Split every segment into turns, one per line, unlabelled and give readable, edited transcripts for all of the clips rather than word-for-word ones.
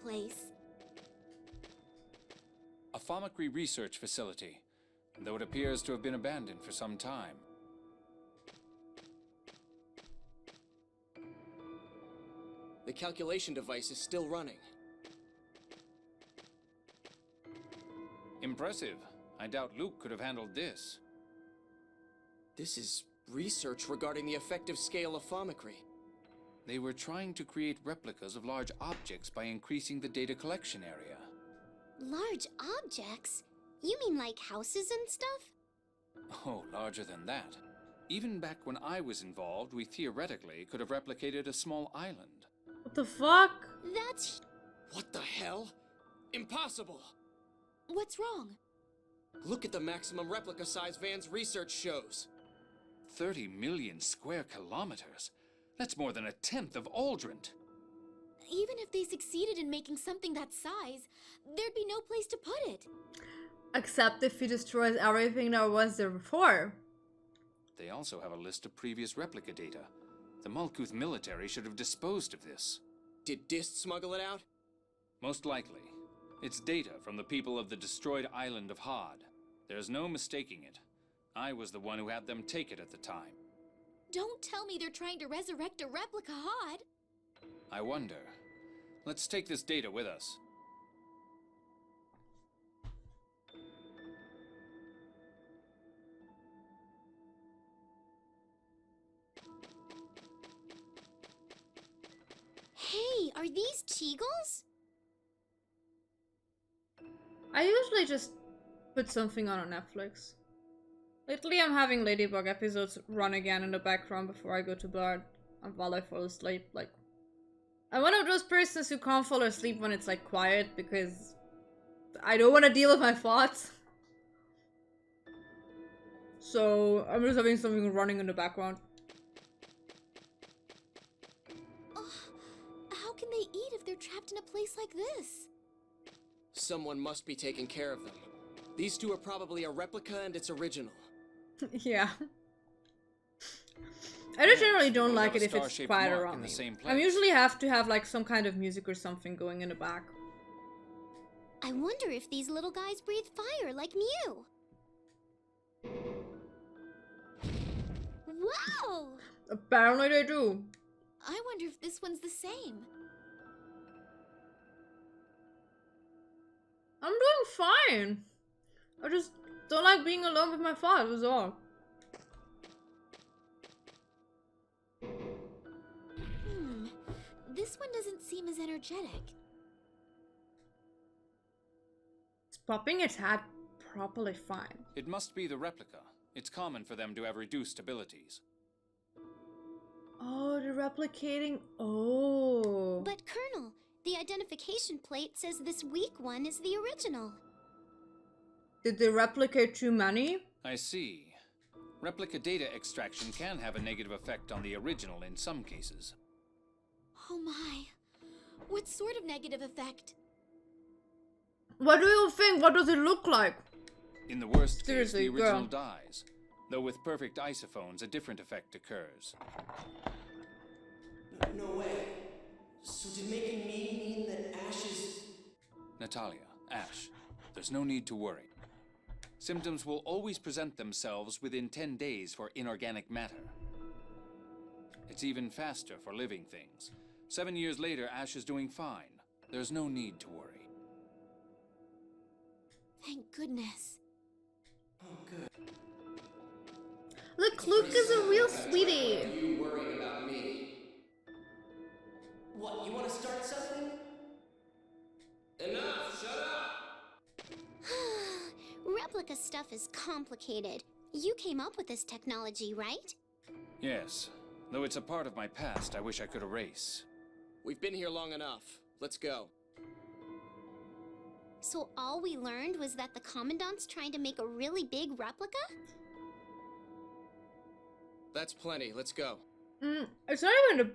place?
A Thaumacrian research facility, though it appears to have been abandoned for some time.
The calculation device is still running.
Impressive. I doubt Luke could have handled this.
This is research regarding the effective scale of Thaumacrian.
They were trying to create replicas of large objects by increasing the data collection area.
Large objects? You mean like houses and stuff?
Oh, larger than that. Even back when I was involved, we theoretically could have replicated a small island.
What the fuck?
That's...
What the hell? Impossible!
What's wrong?
Look at the maximum replica size Van's research shows.
30 million square kilometers? That's more than a tenth of Aldrint.
Even if they succeeded in making something that size, there'd be no place to put it.
Except if he destroys everything that was there before.
They also have a list of previous replica data. The Malkuth military should have disposed of this.
Did Dist smuggle it out?
Most likely. It's data from the people of the destroyed island of Hod. There's no mistaking it. I was the one who had them take it at the time.
Don't tell me they're trying to resurrect a replica Hod.
I wonder. Let's take this data with us.
Hey, are these Teagles?
I usually just put something on Netflix. Lately I'm having Ladybug episodes run again in the background before I go to bed and while I fall asleep. Like, I'm one of those persons who can't fall asleep when it's like quiet because I don't want to deal with my thoughts. So I'm just having something running in the background.
How can they eat if they're trapped in a place like this?
Someone must be taking care of them. These two are probably a replica and its original.
Yeah. I just generally don't
We'll
like
have
it
a
if it's
star-shaped
quiet
mark
around
in the
me.
same
I
place.
usually have to have like some kind of music or something going in the back.
I wonder if these little guys breathe fire like Mew. Whoa!
Apparently they do.
I wonder if this one's the same.
I'm doing fine. I just don't like being alone with my thoughts, is all.
This one doesn't seem as energetic.
It's popping its head properly fine.
It must be the replica. It's common for them to have reduced abilities.
Oh, they're replicating. Oh.
But Colonel, the identification plate says this weak one is the original.
Did they replicate too many?
I see. Replica data extraction can have a negative effect on the original in some cases.
Oh my. What sort of negative effect?
What do you think? What does it look like?
In the worst case,
Seriously,
the original
girl.
dies. Though with perfect isophones, a different effect occurs.
No way. So did making me mean that Ash is...
Natalia, Ash, there's no need to worry. Symptoms will always present themselves within 10 days for inorganic matter. It's even faster for living things. 7 years later, Ash is doing fine. There's no need to worry.
Thank goodness.
Oh, good.
Look, Luke is a real sweetie.
You worrying about me? What, you want to start something? Enough, shut up!
Replica stuff is complicated. You came up with this technology, right?
Yes, though it's a part of my past I wish I could erase.
We've been here long enough. Let's go.
So all we learned was that the Commandant's trying to make a really big replica?
That's plenty. Let's go.
It's not even an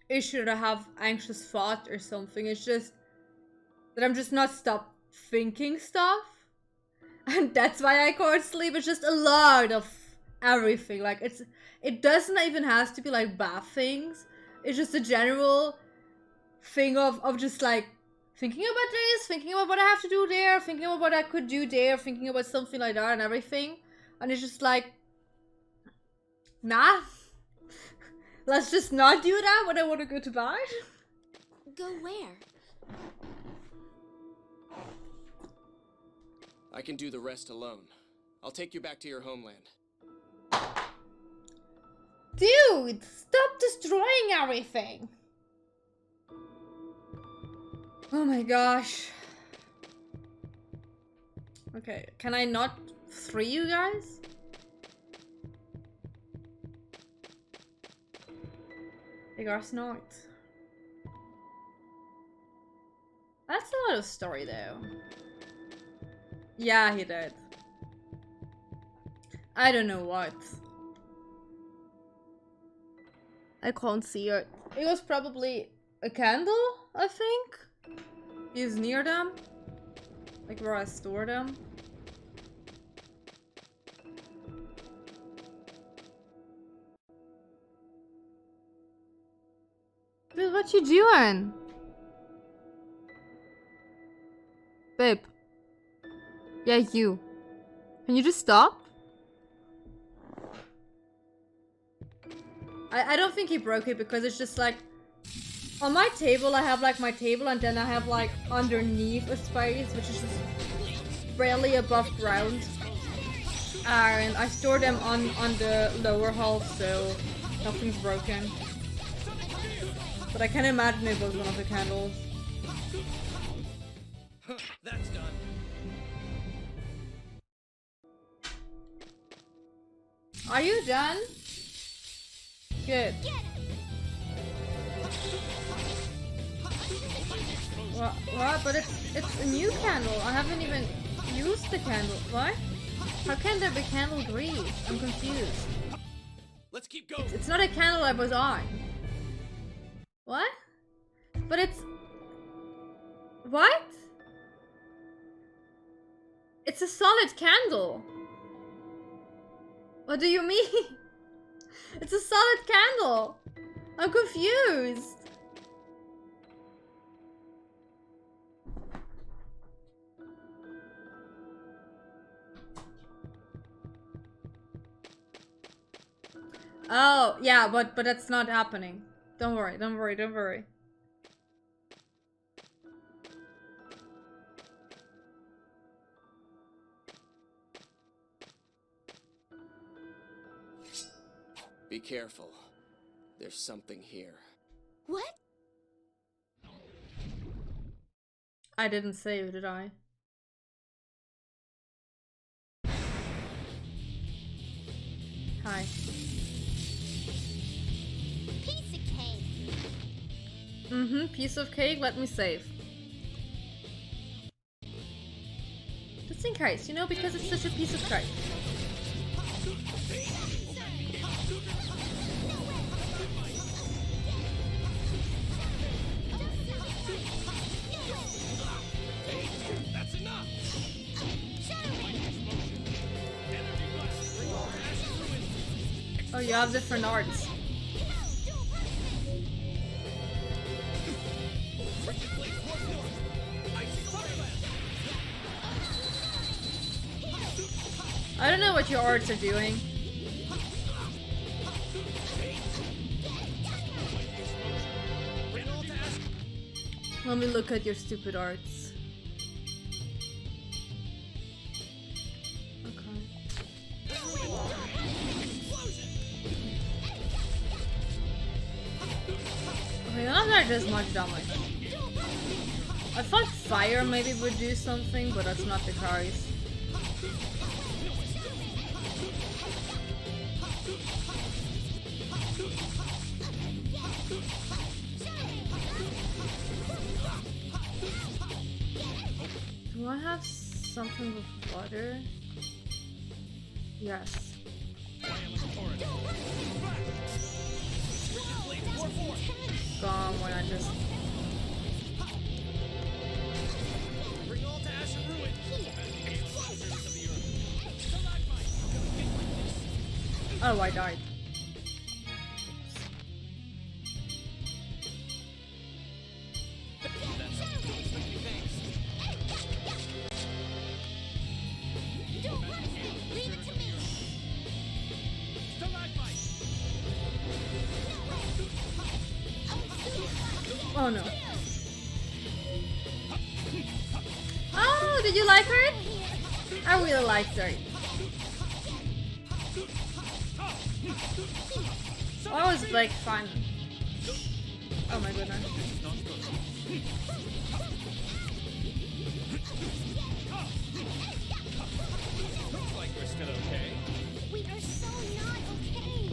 issue that I have anxious thoughts or something. It's just that I'm just not stop thinking stuff. And that's why I can't sleep. It's just a lot of everything. Like, it doesn't even have to be like bad things. It's just a general thing of just like thinking about this, thinking about what I have to do there, thinking about what I could do there, thinking about something like that and everything. And it's just like, nah. Let's just not do that when I want to go to bed.
Go where?
I can do the rest alone. I'll take you back to your homeland.
Dude, stop destroying everything. Oh my gosh. Okay, can I not free you guys? I guess not. That's a lot of story though. Yeah, he did. I don't know what. I can't see it. It was probably a candle, I think. He's near them. Like where I store them. Dude, what you doing? Babe. Yeah, you. Can you just stop? I don't think he broke it because it's just like on my table I have like my table and then I have like underneath a space which is just barely above ground. And I store them on the lower half so nothing's broken. But I can imagine it was one of the candles.
That's done.
Are you done? Good. What? But it's a new candle. I haven't even used the candle. What? How can there be candle grease? I'm confused.
Let's keep going.
It's not a candle I was on. What? But it's... What? It's a solid candle. What do you mean? It's a solid candle. I'm confused. Oh, yeah, but that's not happening. Don't worry, don't worry, don't worry.
Be careful. There's something here.
What?
I didn't save, did I? Hi.
Piece of cake.
Mm-hmm, piece of cake, let me save. Just in case, you know, because it's such a piece of cake.
That's enough.
Oh, you have different arts. I don't know what your arts are doing. Let me look at your stupid arts. Okay. Okay, not that does much damage. I thought fire maybe would do something, but that's not the case. Do I have something with water? Yes. Gone when I just... Oh, I died. Oh no. Oh, did you like her? I really liked her. Oh, it was like fun. Oh my goodness.
Looks like we're still okay.
We are so not okay.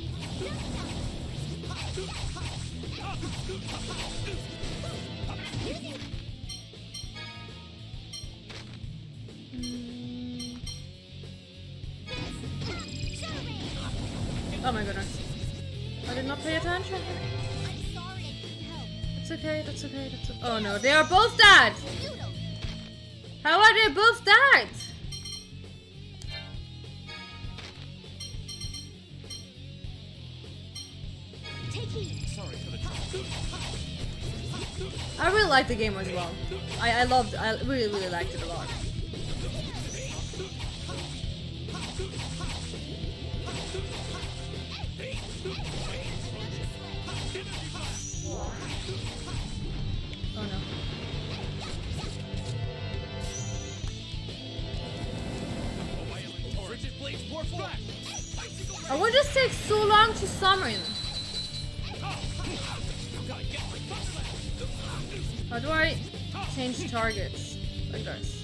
Oh my goodness. I did not pay attention.
I'm sorry I couldn't help.
It's okay, that's okay, that's okay. Oh no, they are both dead! How are they both dead?
Take heed.
Sorry for the trouble.
I really liked the game as well. I really liked it a lot. Oh no.
Frigid Blade's warp back.
I would just take so long to summon. How do I change targets? Like this.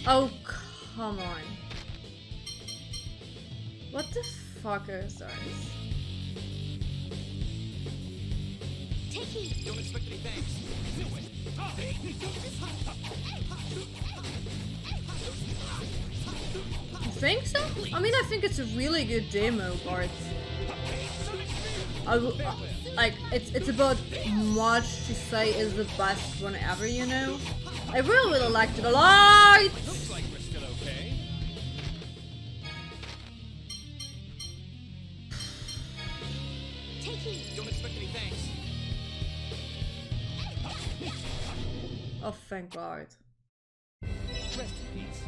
Oh, come on. What the fuck is this?
Take heed.
Don't expect any thanks. Do it.
You think so? I mean, I think it's a really good demo, but like it's about much to say is the best one ever, you know? I really liked it a lot.
Looks like we're still okay.
Take heed.
Don't expect any thanks.
Oh, thank God.
Rest in peace.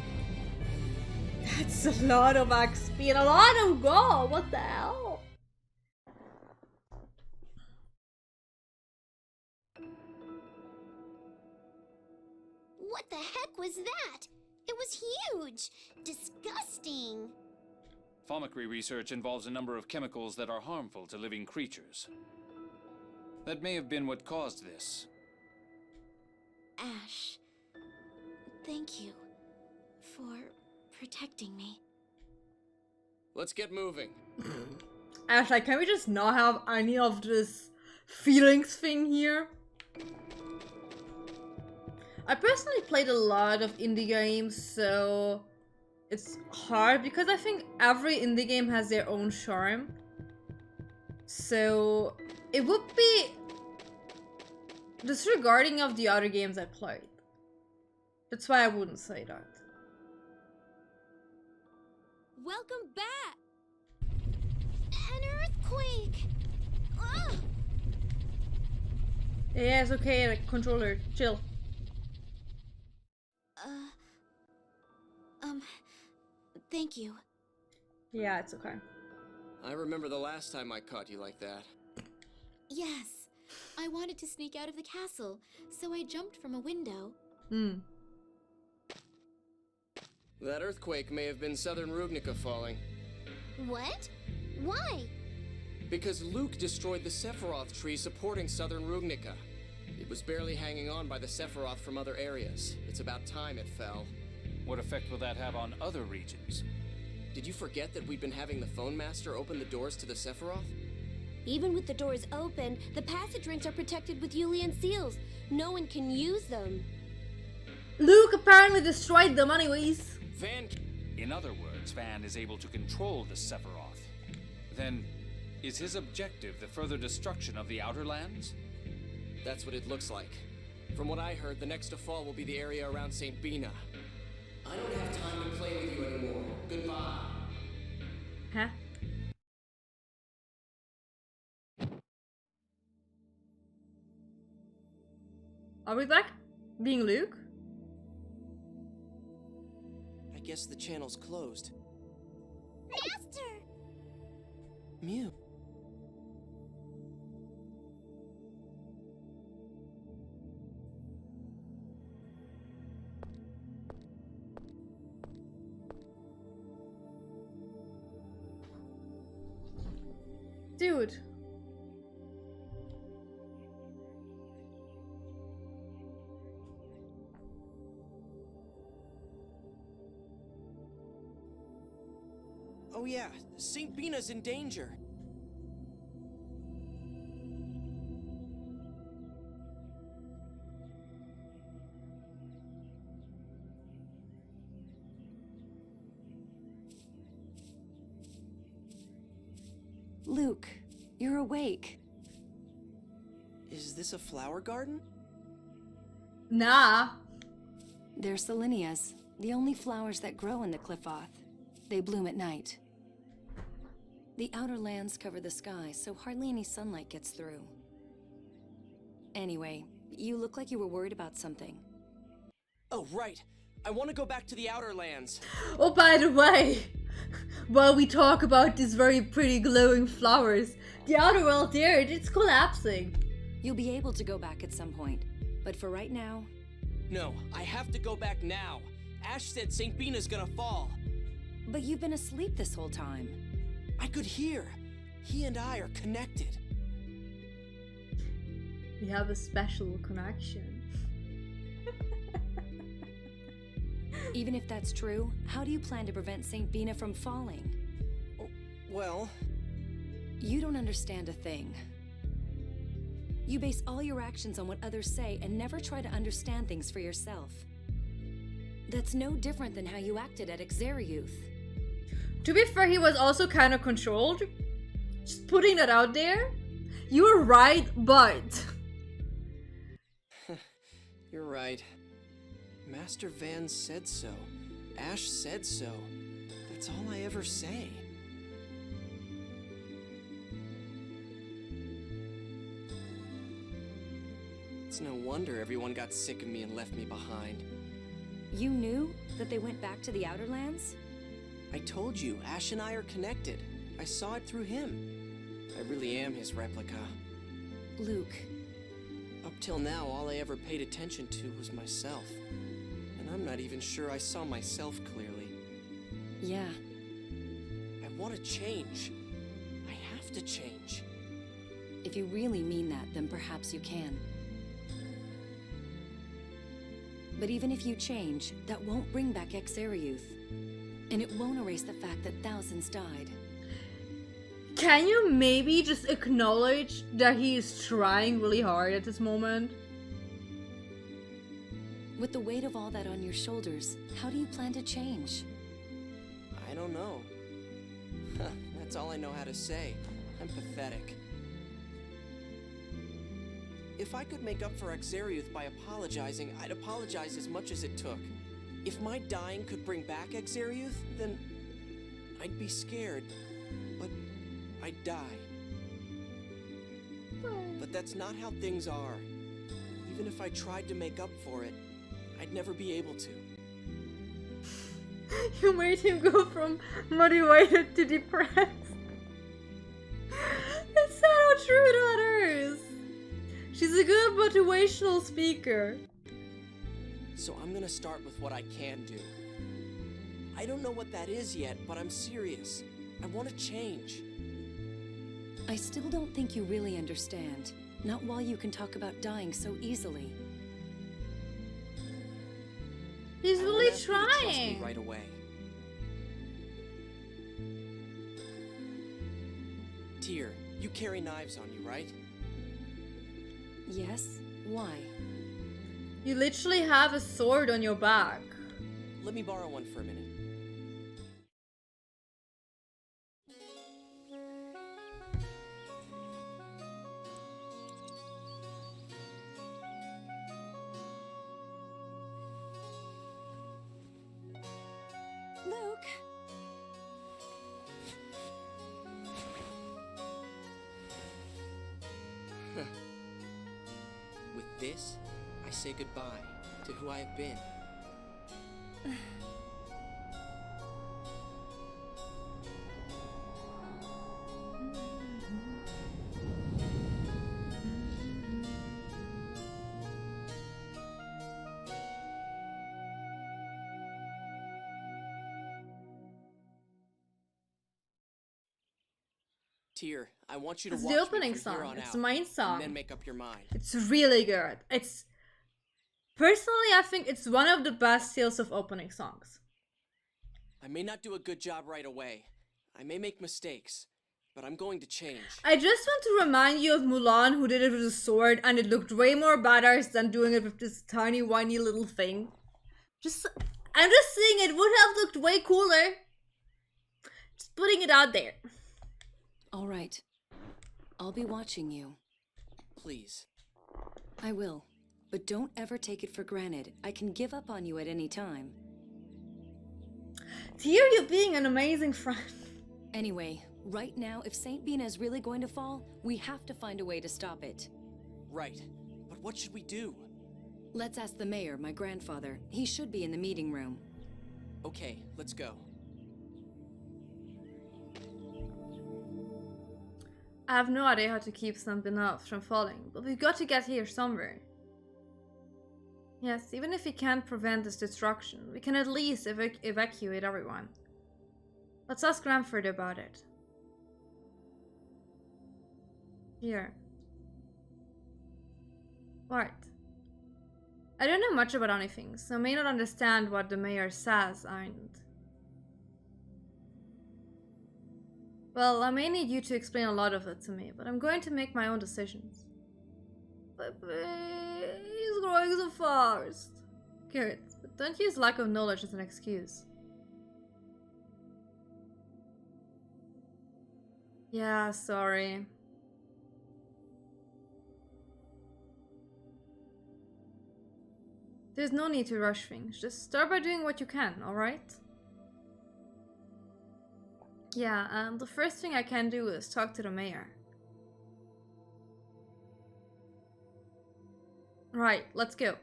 That's a lot of XP and a lot of gold. What the hell?
What the heck was that? It was huge. Disgusting.
Pharmacy research involves a number of chemicals that are harmful to living creatures. That may have been what caused this.
Ash, thank you for protecting me.
Let's get moving.
Ash, like, can we just not have any of this feelings thing here? I personally played a lot of indie games, so it's hard because I think every indie game has their own charm. So it would be disregarding of the other games I played. That's why I wouldn't say that.
Welcome back! An earthquake! Ugh!
Yeah, it's okay, like, controller, chill.
Thank you.
Yeah, it's okay.
I remember the last time I caught you like that.
Yes. I wanted to sneak out of the castle, so I jumped from a window.
Hmm.
That earthquake may have been Southern Rugnica falling.
What? Why?
Because Luke destroyed the Sephiroth tree supporting Southern Rugnica. It was barely hanging on by the Sephiroth from other areas. It's about time it fell.
What effect will that have on other regions?
Did you forget that we'd been having the Phone Master open the doors to the Sephiroth?
Even with the doors open, the passage rings are protected with Yulian seals. No one can use them.
Luke apparently destroyed them anyways.
Van...
In other words, Van is able to control the Sephiroth. Then, is his objective the further destruction of the Outer Lands?
That's what it looks like. From what I heard, the next to fall will be the area around St. Bina. I don't have time to play with you anymore. Goodbye.
Huh? Are we back? Being Luke?
I guess the channel's closed.
Master!
Mew.
dude.
Oh yeah, St. Bina's in danger.
Luke, you're awake.
Is this a flower garden?
Nah.
They're Selenias, the only flowers that grow in the Cliffoth. They bloom at night. The outer lands cover the sky, so hardly any sunlight gets through. Anyway, you look like you were worried about something.
Oh, right. I want to go back to the Outer Lands.
Oh, by the way, while we talk about these very pretty glowing flowers, the outer world there, it's collapsing.
You'll be able to go back at some point, but for right now...
No, I have to go back now. Ash said St. Bina's gonna fall.
But you've been asleep this whole time.
I could hear. He and I are connected.
We have a special connection.
Even if that's true, how do you plan to prevent St. Bina from falling?
Oh, well...
You don't understand a thing. You base all your actions on what others say and never try to understand things for yourself. That's no different than how you acted at Xeriuth.
To be fair, he was also kind of controlled. Just putting that out there. You were right, but...
You're right. Master Van said so. Ash said so. That's all I ever say. It's no wonder everyone got sick of me and left me behind.
You knew that they went back to the Outer Lands?
I told you, Ash and I are connected. I saw it through him. I really am his replica.
Luke.
Up till now, all I ever paid attention to was myself. And I'm not even sure I saw myself clearly.
Yeah.
I want to change. I have to change.
If you really mean that, then perhaps you can. But even if you change, that won't bring back Xeriuth. And it won't erase the fact that thousands died.
Can you maybe just acknowledge that he is trying really hard at this moment?
With the weight of all that on your shoulders, how do you plan to change?
I don't know. That's all I know how to say. I'm pathetic. If I could make up for Xeriuth by apologizing, I'd apologize as much as it took. If my dying could bring back Xeriuth, then I'd be scared. But I'd die. But that's not how things are. Even if I tried to make up for it, I'd never be able to.
You made him go from motivated to depressed. It's not how true that is. She's a good motivational speaker.
So I'm gonna start with what I can do. I don't know what that is yet, but I'm serious. I want to change.
I still don't think you really understand. Not while you can talk about dying so easily.
He's
I
really
won't ask you to trust me
trying.
right away. Tyr, you carry knives on you, right?
Yes? Why?
You literally have a sword on your back.
Let me borrow one for a minute.
Luke!
With this, I say goodbye to who I have been. here. I want you to
It's
watch
the
me
opening
from here
song.
on
It's
out,
the main
and
song.
then make up your mind.
It's really good. It's personally, I think it's one of the best Tales of opening songs.
I may not do a good job right away. I may make mistakes, but I'm going to change.
I just want to remind you of Mulan, who did it with a sword, and it looked way more badass than doing it with this tiny, whiny little thing. I'm just saying it would have looked way cooler. Just putting it out there.
All right. I'll be watching you.
Please.
I will. But don't ever take it for granted. I can give up on you at any time.
To hear you being an amazing friend.
Anyway, right now, if Saint Bean is really going to fall, we have to find a way to stop it.
Right. But what should we do?
Let's ask the mayor, my grandfather. He should be in the meeting room.
Okay, let's go.
I have no idea how to keep something else from falling, but we've got to get here somewhere. Yes, even if we can't prevent this destruction, we can at least evacuate everyone. Let's ask Granford about it. Here. Right. I don't know much about anything, so I may not understand what the mayor says, and... Well, I may need you to explain a lot of it to me, but I'm going to make my own decisions. But he's growing so fast. Good, but don't use lack of knowledge as an excuse. Yeah, sorry. There's no need to rush things. Just start by doing what you can, alright? Yeah, the first thing I can do is talk to the mayor. Right, let's go.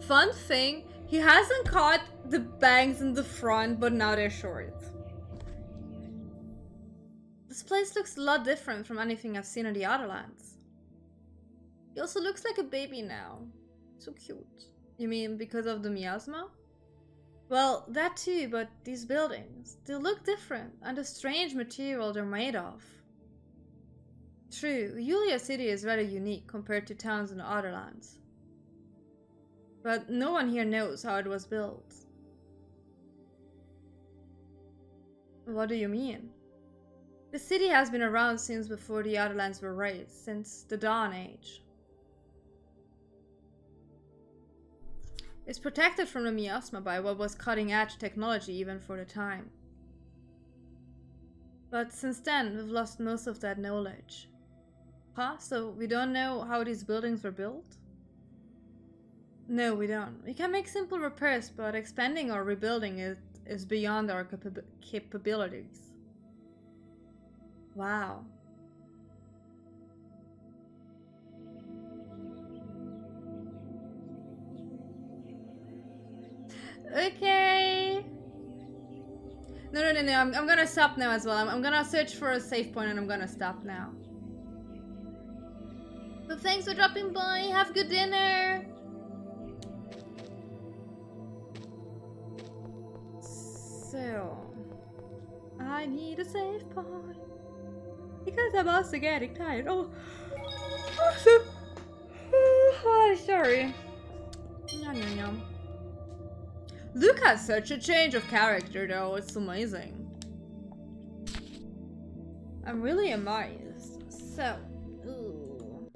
Fun thing, he hasn't caught the bangs in the front, but now they're short. This place looks a lot different from anything I've seen in the other lands. He also looks like a baby now. So cute. You mean because of the miasma? Well, that too, but these buildings, they look different, and the strange material they're made of. True, Yulia City is rather unique compared to towns in the other lands. But no one here knows how it was built. What do you mean? The city has been around since before the other lands were raised, since the Dawn Age. It's protected from the miasma by what was cutting-edge technology even for the time. But since then, we've lost most of that knowledge. Huh? So we don't know how these buildings were built? No, we don't. We can make simple repairs, but expanding or rebuilding it is beyond our capabilities. Wow. Okay. No. I'm gonna stop now as well. I'm gonna search for a save point and I'm gonna stop now. But thanks for dropping by. Have good dinner. So, I need a save point because I'm also getting tired. Oh, sorry. Yum. Luke has such a change of character though, it's amazing. I'm really amazed. So, ooh.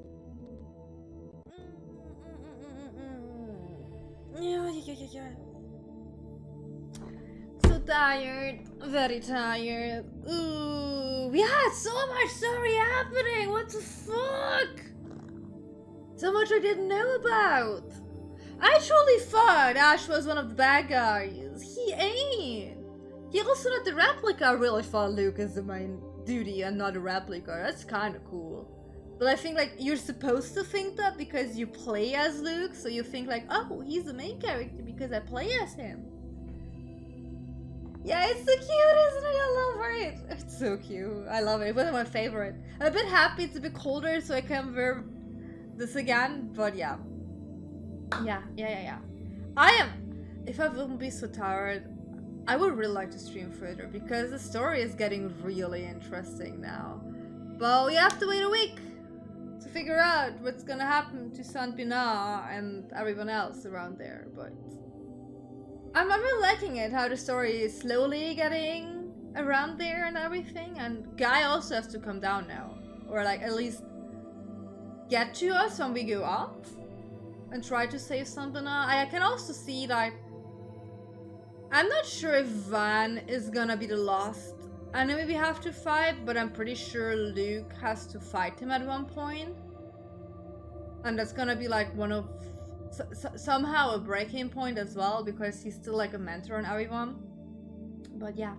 Yeah. So tired, very tired. Ooh, we had so much story happening, what the fuck? So much I didn't know about. I truly thought Ash was one of the bad guys. He ain't. He also not the replica. I really thought Luke is the main duty and not a replica. That's kind of cool. But I think like you're supposed to think that because you play as Luke, so you think like, oh, he's the main character because I play as him. Yeah, it's so cute, isn't it? I love it. It's so cute. I love it. It's one of my favorite. I'm a bit happy it's a bit colder so I can wear this again, but yeah. Yeah. I am. If I wouldn't be so tired, I would really like to stream further because the story is getting really interesting now. But we have to wait a week to figure out what's gonna happen to Saint Pinard and everyone else around there. But I'm really liking it, how the story is slowly getting around there and everything. And Guy also has to come down now, or like at least get to us when we go up and try to save Saint Pinard. I can also see like, I'm not sure if Van is gonna be the last enemy we have to fight, but I'm pretty sure Luke has to fight him at one point. And that's gonna be like one of somehow a breaking point as well, because he's still like a mentor on everyone. But yeah,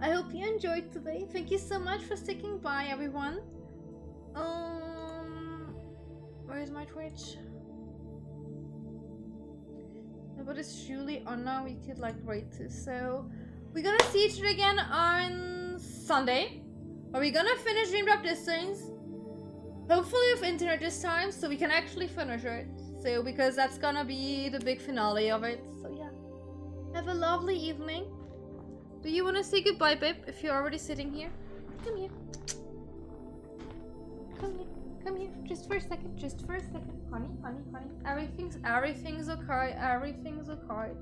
I hope you enjoyed today. Thank you so much for sticking by, everyone. Where is my Twitch? But it's truly on now. We could like rate this. So we're gonna see each other again on Sunday. Are we gonna finish Dream Drop Distance? Hopefully with internet this time, so we can actually finish it. So because that's gonna be the big finale of it. So yeah. Have a lovely evening. Do you wanna say goodbye, babe? If you're already sitting here, come here. Come here. Come here, just for a second, honey, honey, honey. Everything's okay, everything's okay.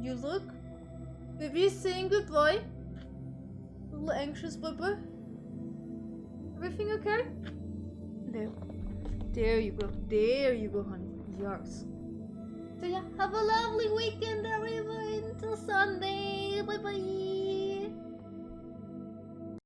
You look, baby, saying goodbye. A little anxious, baby. Everything okay? There you go, honey. Yours. So yeah, have a lovely weekend, everyone. Till Sunday.